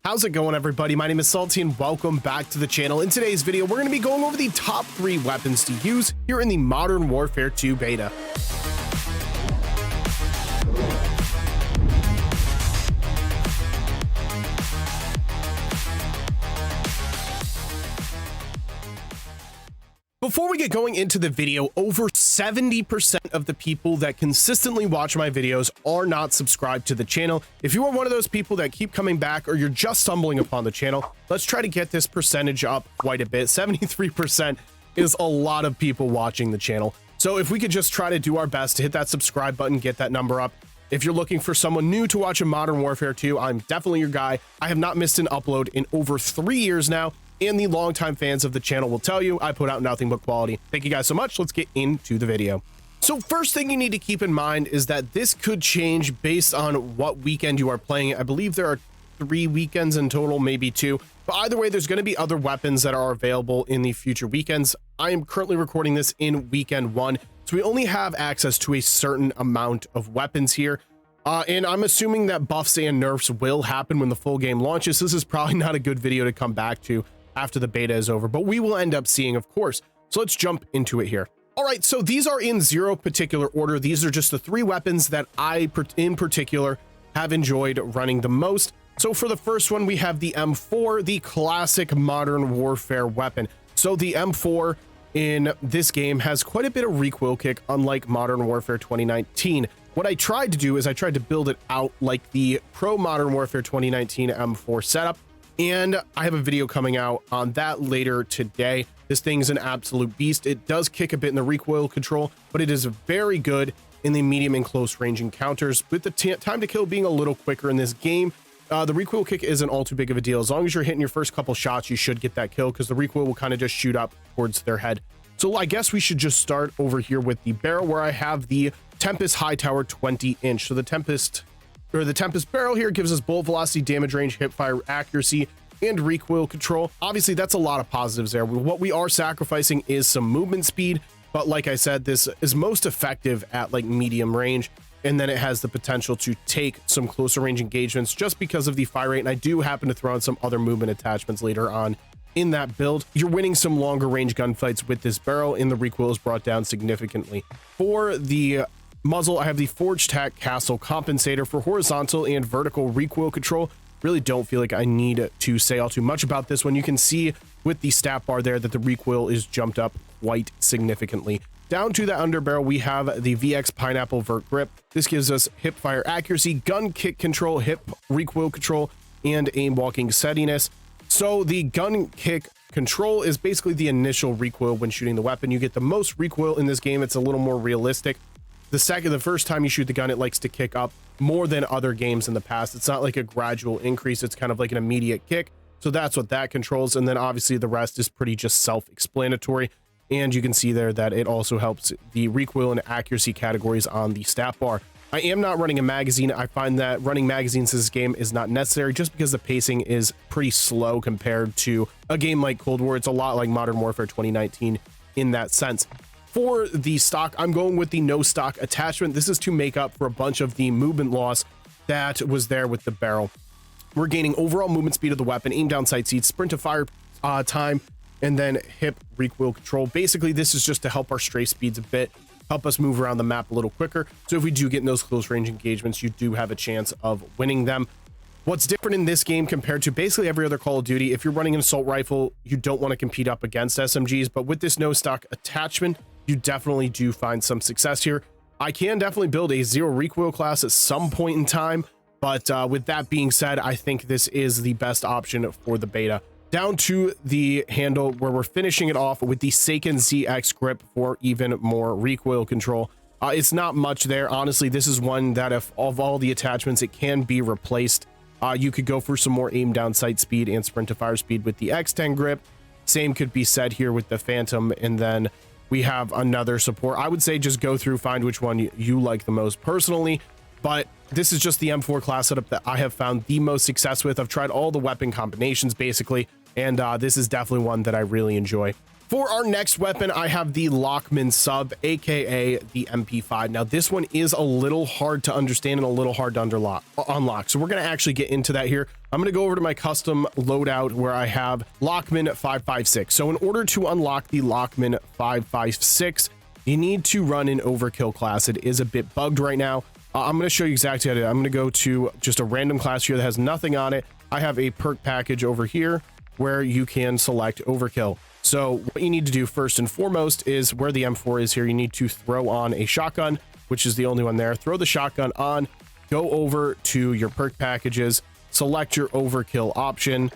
How's it going, everybody? My name is Salty and welcome back to the channel. In today's video, we're going to be going over the top 3 weapons to use here in the Modern Warfare 2 beta. Before we get going into the video, over 70% of the people that consistently watch my videos are not subscribed to the channel. If you are one of those people that keep coming back or you're just stumbling upon the channel, let's try to get this percentage up quite a bit. 73% is a lot of people watching the channel. So if we could just try to do our best to hit that subscribe button, get that number up. If you're looking for someone new to watch a Modern Warfare 2, I'm definitely your guy. I have not missed an upload in over 3 years now. And the longtime fans of the channel will tell you I put out nothing but quality. Thank you guys so much. Let's get into the video. So first thing you need to keep in mind is that this could change based on what weekend you are playing. I believe there are 3 weekends in total, maybe 2. But either way, there's going to be other weapons that are available in the future weekends. I am currently recording this in weekend 1, so we only have access to a certain amount of weapons here. And I'm assuming that buffs and nerfs will happen when the full game launches. This is probably not a good video to come back to after the beta is over, but we will end up seeing, of course. So let's jump into it here. All right, so these are in zero particular order. These are just the 3 weapons that I in particular have enjoyed running the most. So for the first one, we have the M4, the classic Modern Warfare weapon. So the M4 in this game has quite a bit of recoil kick, unlike Modern Warfare 2019. What I tried to do is I tried to build it out like the Pro Modern Warfare 2019 M4 setup. And I have a video coming out on that later today. This thing's an absolute beast. It does kick a bit in the recoil control, but it is very good in the medium and close range encounters. With the time to kill being a little quicker in this game, the recoil kick isn't all too big of a deal. As long as you're hitting your first couple shots, you should get that kill because the recoil will kind of just shoot up towards their head. So I guess we should just start over here with the barrel where I have the Tempest High Tower 20-inch. So the Tempest barrel here gives us bullet velocity, damage range, hip fire accuracy, and recoil control. Obviously, that's a lot of positives there. What we are sacrificing is some movement speed, but like I said, this is most effective at like medium range, and then it has the potential to take some closer range engagements just because of the fire rate. And I do happen to throw in some other movement attachments later on in that build. You're winning some longer range gunfights with this barrel, and the recoil is brought down significantly. For the muzzle, I have the Forged Tack Castle compensator for horizontal and vertical recoil control. Really don't feel like I need to say all too much about this one. You can see with the stat bar there that the recoil is jumped up quite significantly. Down to the underbarrel, we have the VX Pineapple Vert Grip. This gives us hip fire accuracy, gun kick control, hip recoil control, and aim walking steadiness. So the gun kick control is basically the initial recoil when shooting the weapon. You get the most recoil in this game. It's a little more realistic. The first time you shoot the gun, it likes to kick up more than other games in the past. It's not like a gradual increase. It's kind of like an immediate kick. So that's what that controls. And then obviously the rest is pretty just self-explanatory. And you can see there that it also helps the recoil and accuracy categories on the stat bar. I am not running a magazine. I find that running magazines in this game is not necessary just because the pacing is pretty slow compared to a game like Cold War. It's a lot like Modern Warfare 2019 in that sense. For the stock, I'm going with the no stock attachment. This is to make up for a bunch of the movement loss that was there with the barrel. We're gaining overall movement speed of the weapon, aim down sight seats, sprint to fire time, and then hip recoil control. Basically, this is just to help our strafe speeds a bit, help us move around the map a little quicker. So if we do get in those close range engagements, you do have a chance of winning them. What's different in this game compared to basically every other Call of Duty, if you're running an assault rifle, you don't want to compete up against SMGs, but with this no stock attachment, you definitely do find some success here. I can definitely build a zero recoil class at some point in time, but with that being said, I think this is the best option for the beta. Down to the handle where we're finishing it off with the Seiken ZX grip for even more recoil control. It's not much there. Honestly, this is one that if of all the attachments, it can be replaced. You could go for some more aim down sight speed and sprint to fire speed with the X10 grip. Same could be said here with the Phantom, and then we have another support. I would say just go through, find which one you like the most personally, but this is just the M4 class setup that I have found the most success with. I've tried all the weapon combinations basically, and this is definitely one that I really enjoy. For our next weapon, I have the Lockman Sub, aka the MP5. Now, this one is a little hard to understand and a little hard to unlock. So we're going to actually get into that here. I'm going to go over to my custom loadout where I have Lockman 556. So in order to unlock the Lockman 556, you need to run an overkill class. It is a bit bugged right now. I'm going to show you exactly how to do it. I'm going to go to just a random class here that has nothing on it. I have a perk package over here where you can select overkill. So what you need to do first and foremost is where the M4 is here. You need to throw on a shotgun, which is the only one there. Throw the shotgun on, go over to your perk packages, select your overkill option.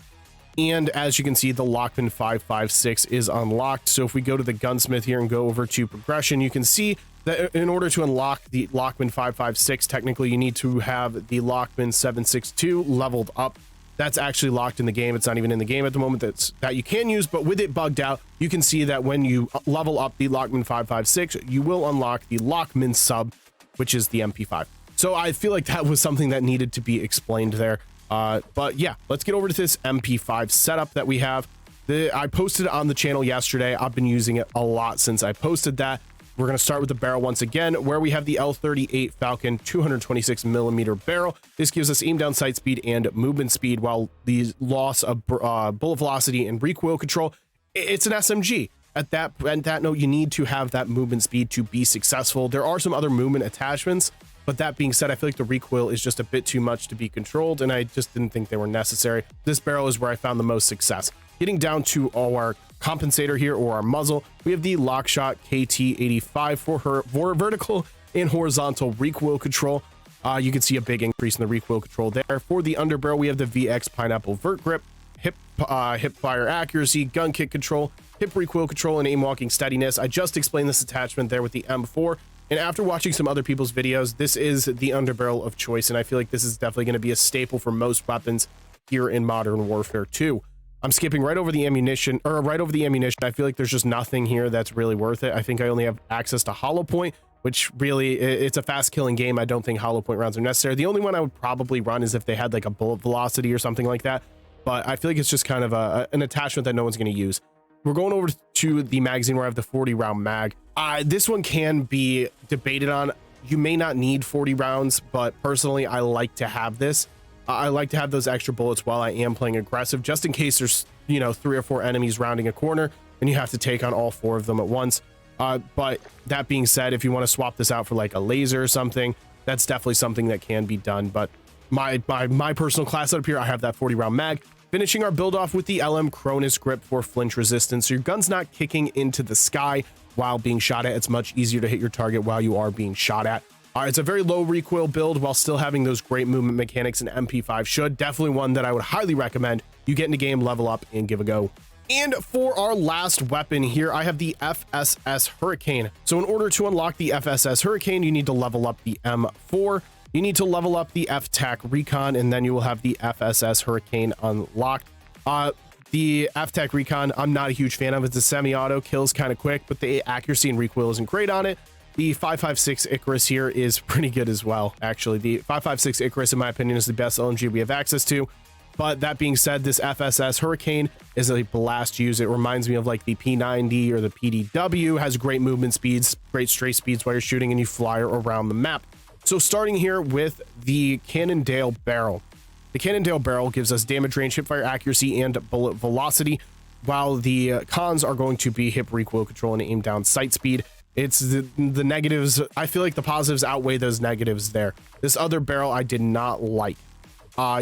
And as you can see, the Lockman 556 is unlocked. So if we go to the gunsmith here and go over to progression, you can see that in order to unlock the Lockman 556, technically you need to have the Lockman 762 leveled up. That's actually locked in the game. It's not even in the game at the moment that you can use, but with it bugged out, you can see that when you level up the Lockman 556, you will unlock the Lockman sub, which is the MP5. So I feel like that was something that needed to be explained there. But yeah, let's get over to this MP5 setup that we have. I posted it on the channel yesterday. I've been using it a lot since I posted that. We're going to start with the barrel once again, where we have the L38 Falcon 226mm barrel. This gives us aim down sight speed and movement speed, while the loss of bullet velocity and recoil control. It's an SMG. At that note, you need to have that movement speed to be successful. There are some other movement attachments, but that being said, I feel like the recoil is just a bit too much to be controlled, and I just didn't think they were necessary. This barrel is where I found the most success. Getting down to our compensator here, or our muzzle, we have the Lockshot KT85 for vertical and horizontal recoil control. You can see a big increase in the recoil control there. For the underbarrel, we have the VX Pineapple Vert Grip, hip fire accuracy, gun kick control, hip recoil control, and aim walking steadiness. I just explained this attachment there with the M4, and after watching some other people's videos, this is the underbarrel of choice, and I feel like this is definitely going to be a staple for most weapons here in Modern Warfare 2. I'm skipping right over the ammunition, I feel like there's just nothing here that's really worth it. I think I only have access to hollow point, which really, it's a fast killing game. I don't think hollow point rounds are necessary. The only one I would probably run is if they had like a bullet velocity or something like that, but I feel like it's just kind of an attachment that no one's going to use. We're going over to the magazine where I have the 40 round mag. This one can be debated on. You may not need 40 rounds, but personally, I like to have this. I like to have those extra bullets while I am playing aggressive, just in case there's, 3 or 4 enemies rounding a corner and you have to take on all 4 of them at once. But that being said, if you want to swap this out for like a laser or something, that's definitely something that can be done. But my personal class setup here, I have that 40 round mag. Finishing our build off with the LM Cronus grip for flinch resistance. So your gun's not kicking into the sky while being shot at. It's much easier to hit your target while you are being shot at. It's a very low recoil build while still having those great movement mechanics, and MP5 should. Definitely one that I would highly recommend you get in the game, level up, and give a go. And for our last weapon here, I have the FSS Hurricane. So in order to unlock the FSS Hurricane, you need to level up the M4. You need to level up the FTAC Recon, and then you will have the FSS Hurricane unlocked. The FTAC Recon, I'm not a huge fan of. It's a semi-auto, kills kind of quick, but the accuracy and recoil isn't great on it. The 556 Icarus here is pretty good as well, actually. The 556 Icarus, in my opinion, is the best LMG we have access to. But that being said, this FSS Hurricane is a blast to use. It reminds me of like the P90 or the PDW, has great movement speeds, great straight speeds while you're shooting, and you fly around the map. So starting here with the Cannondale Barrel. The Cannondale Barrel gives us damage range, hipfire accuracy, and bullet velocity, while the cons are going to be hip recoil control and aim down sight speed. It's the negatives. I feel like the positives outweigh those negatives there. This other barrel I did not like.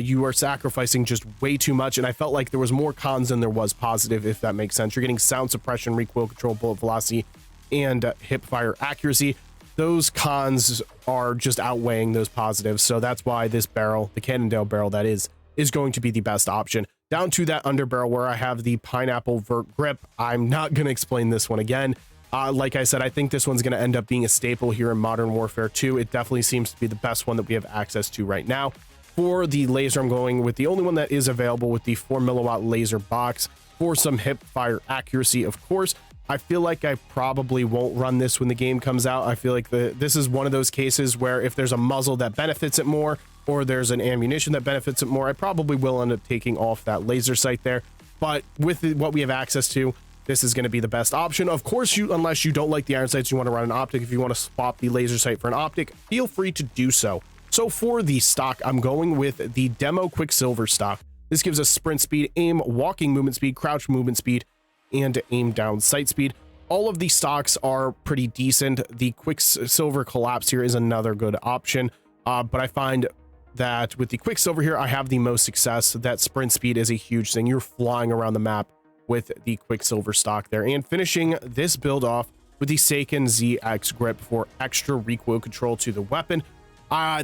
You are sacrificing just way too much, and I felt like there was more cons than there was positive, if that makes sense. You're getting sound suppression, recoil control, bullet velocity, and hip fire accuracy. Those cons are just outweighing those positives, so that's why this barrel, the Cannondale Barrel that is going to be the best option. Down to that underbarrel where I have the Pineapple Vert Grip. I'm not going to explain this one again. Like I said, I think this one's going to end up being a staple here in Modern Warfare 2. It definitely seems to be the best one that we have access to right now. For the laser, I'm going with the only one that is available with the 4mm laser box for some hip fire accuracy, of course. I feel like I probably won't run this when the game comes out. I feel like this is one of those cases where if there's a muzzle that benefits it more, or there's an ammunition that benefits it more, I probably will end up taking off that laser sight there. But with what we have access to, this is going to be the best option. Of course, unless you don't like the iron sights, you want to run an optic. If you want to swap the laser sight for an optic, feel free to do so. So for the stock, I'm going with the demo Quicksilver stock. This gives us sprint speed, aim, walking movement speed, crouch movement speed, and aim down sight speed. All of these stocks are pretty decent. The Quicksilver Collapse here is another good option, but I find that with the Quicksilver here, I have the most success. That sprint speed is a huge thing. You're flying around the map with the Quicksilver stock there. And finishing this build off with the Seiken ZX grip for extra recoil control to the weapon.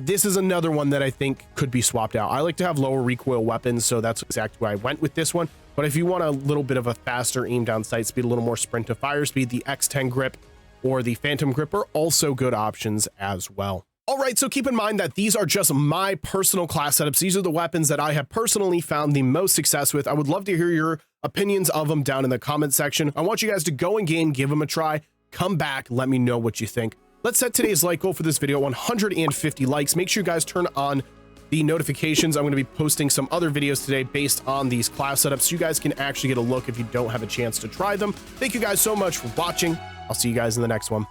This is another one that I think could be swapped out. I like to have lower recoil weapons, so that's exactly why I went with this one. But if you want a little bit of a faster aim down sight speed, a little more sprint to fire speed, the X10 grip or the Phantom grip are also good options as well. All right, so keep in mind that these are just my personal class setups. These are the weapons that I have personally found the most success with. I would love to hear your opinions of them down in the comment section. I want you guys to go in game, give them a try, come back, let me know what you think. Let's set today's like goal for this video 150 likes. Make sure you guys turn on the notifications. I'm going to be posting some other videos today based on these class setups, so you guys can actually get a look if you don't have a chance to try them. Thank you guys so much for watching. I'll see you guys in the next one.